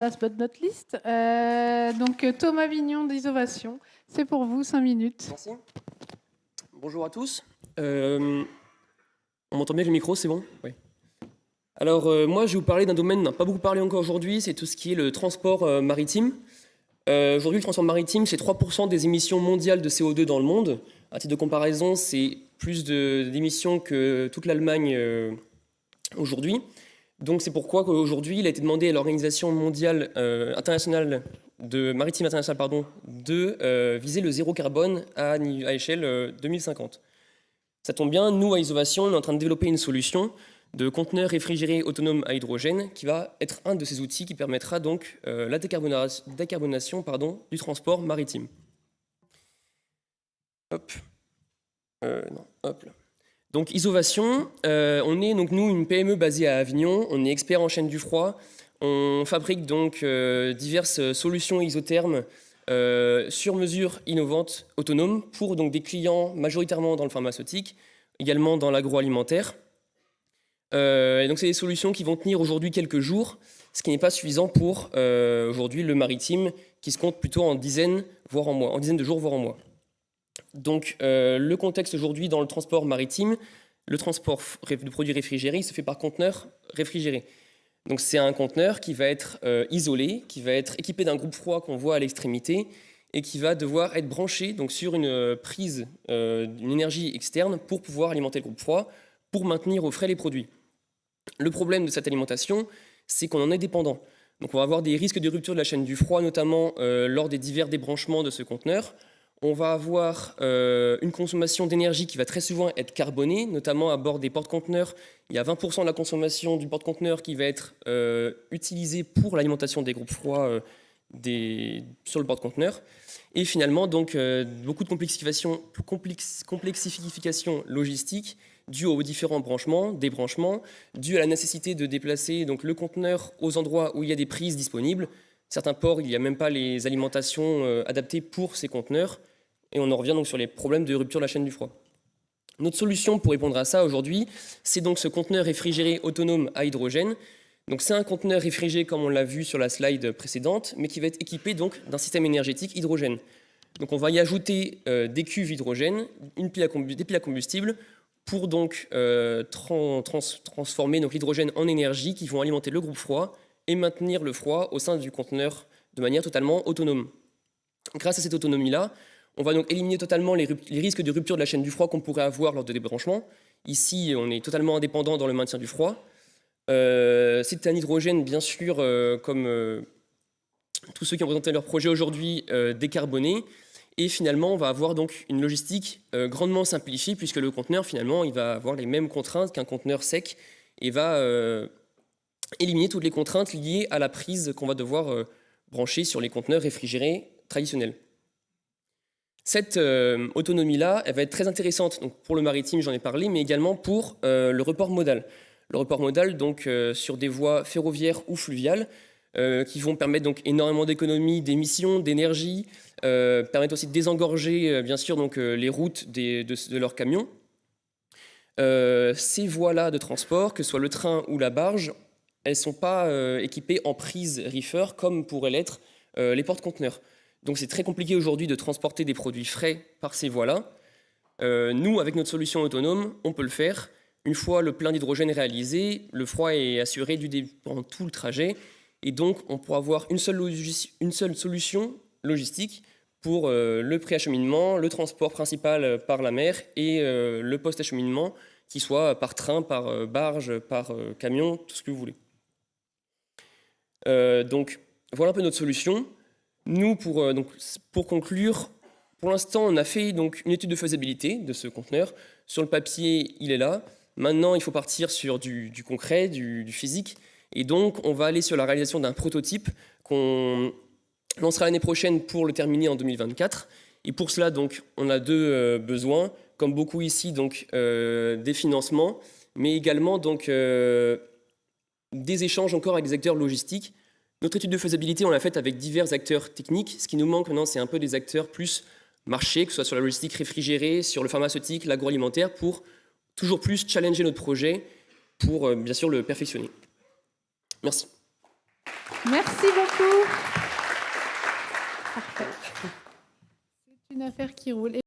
Last but not least. Donc Thomas Vignon d'Isovation, c'est pour vous, 5 minutes. Merci. Bonjour à tous. On m'entend bien avec le micro, c'est bon? Oui. Alors moi je vais vous parler d'un domaine dont on n'a pas beaucoup parlé encore aujourd'hui, c'est tout ce qui est le transport maritime. Aujourd'hui le transport maritime c'est 3% des émissions mondiales de CO2 dans le monde. À titre de comparaison, c'est plus d'émissions que toute l'Allemagne aujourd'hui. Donc c'est pourquoi aujourd'hui il a été demandé à l'Organisation mondiale internationale maritime internationale de viser le zéro carbone à échelle 2050. Ça tombe bien, nous à Isovation, on est en train de développer une solution de conteneurs réfrigérés autonomes à hydrogène qui va être un de ces outils qui permettra donc la décarbonation du transport maritime. Hop. Non, hop là. Donc Isovation, on est donc nous une PME basée à Avignon, on est expert en chaîne du froid, on fabrique donc diverses solutions isothermes sur mesure innovantes, autonomes, pour donc des clients majoritairement dans le pharmaceutique, également dans l'agroalimentaire. Et donc c'est des solutions qui vont tenir aujourd'hui quelques jours, ce qui n'est pas suffisant pour aujourd'hui le maritime, qui se compte plutôt en dizaines de jours, voire en mois. Donc le contexte aujourd'hui dans le transport maritime, le transport de produits réfrigérés, il se fait par conteneur réfrigéré. Donc c'est un conteneur qui va être isolé, qui va être équipé d'un groupe froid qu'on voit à l'extrémité et qui va devoir être branché donc, sur une prise d'une énergie externe pour pouvoir alimenter le groupe froid, pour maintenir au frais les produits. Le problème de cette alimentation, c'est qu'on en est dépendant. Donc on va avoir des risques de rupture de la chaîne du froid, notamment lors des divers débranchements de ce conteneur. On va avoir une consommation d'énergie qui va très souvent être carbonée, notamment à bord des porte-conteneurs. Il y a 20% de la consommation du porte-conteneur qui va être utilisée pour l'alimentation des groupes froids sur le porte-conteneur. Et finalement, donc, beaucoup de complexification logistique due aux différents débranchements, due à la nécessité de déplacer donc, le conteneur aux endroits où il y a des prises disponibles. Certains ports, il n'y a même pas les alimentations adaptées pour ces conteneurs. Et on en revient donc sur les problèmes de rupture de la chaîne du froid. Notre solution pour répondre à ça aujourd'hui, c'est donc ce conteneur réfrigéré autonome à hydrogène. Donc c'est un conteneur réfrigéré comme on l'a vu sur la slide précédente, mais qui va être équipé donc d'un système énergétique hydrogène. Donc on va y ajouter des cuves hydrogène, des piles à combustible, pour donc transformer donc, l'hydrogène en énergie qui vont alimenter le groupe froid et maintenir le froid au sein du conteneur de manière totalement autonome. Grâce à cette autonomie-là, on va donc éliminer totalement les risques de rupture de la chaîne du froid qu'on pourrait avoir lors de débranchements. Ici, on est totalement indépendant dans le maintien du froid. C'est un hydrogène, bien sûr, comme tous ceux qui ont présenté leur projet aujourd'hui, décarboné. Et finalement, on va avoir donc une logistique grandement simplifiée, puisque le conteneur, finalement, il va avoir les mêmes contraintes qu'un conteneur sec et va éliminer toutes les contraintes liées à la prise qu'on va devoir brancher sur les conteneurs réfrigérés traditionnels. Cette autonomie-là, elle va être très intéressante donc pour le maritime, j'en ai parlé, mais également pour le report modal. Le report modal, donc sur des voies ferroviaires ou fluviales, qui vont permettre donc énormément d'économies, d'émissions, d'énergie, permettent aussi de désengorger, bien sûr, donc, les routes de leurs camions. Ces voies-là de transport, que ce soit le train ou la barge, elles ne sont pas équipées en prise reefer comme pourraient l'être les porte-conteneurs. Donc c'est très compliqué aujourd'hui de transporter des produits frais par ces voies-là. Nous, avec notre solution autonome, on peut le faire. Une fois le plein d'hydrogène réalisé, le froid est assuré pendant tout le trajet. Et donc, on pourra avoir une seule solution logistique pour le préacheminement, le transport principal par la mer et le post-acheminement, qui soit par train, par barge, par camion, tout ce que vous voulez. Donc, voilà un peu notre solution. Nous, pour conclure, pour l'instant, on a fait donc, une étude de faisabilité de ce conteneur. Sur le papier, il est là. Maintenant, il faut partir sur du concret, du physique. Et donc, on va aller sur la réalisation d'un prototype qu'on lancera l'année prochaine pour le terminer en 2024. Et pour cela, donc, on a deux besoins, comme beaucoup ici, donc, des financements, mais également donc, des échanges encore avec des acteurs logistiques. Notre étude de faisabilité, on l'a faite avec divers acteurs techniques. Ce qui nous manque maintenant, c'est un peu des acteurs plus marché, que ce soit sur la logistique réfrigérée, sur le pharmaceutique, l'agroalimentaire, pour toujours plus challenger notre projet, pour bien sûr le perfectionner. Merci. Merci beaucoup. Parfait. C'est une affaire qui roule.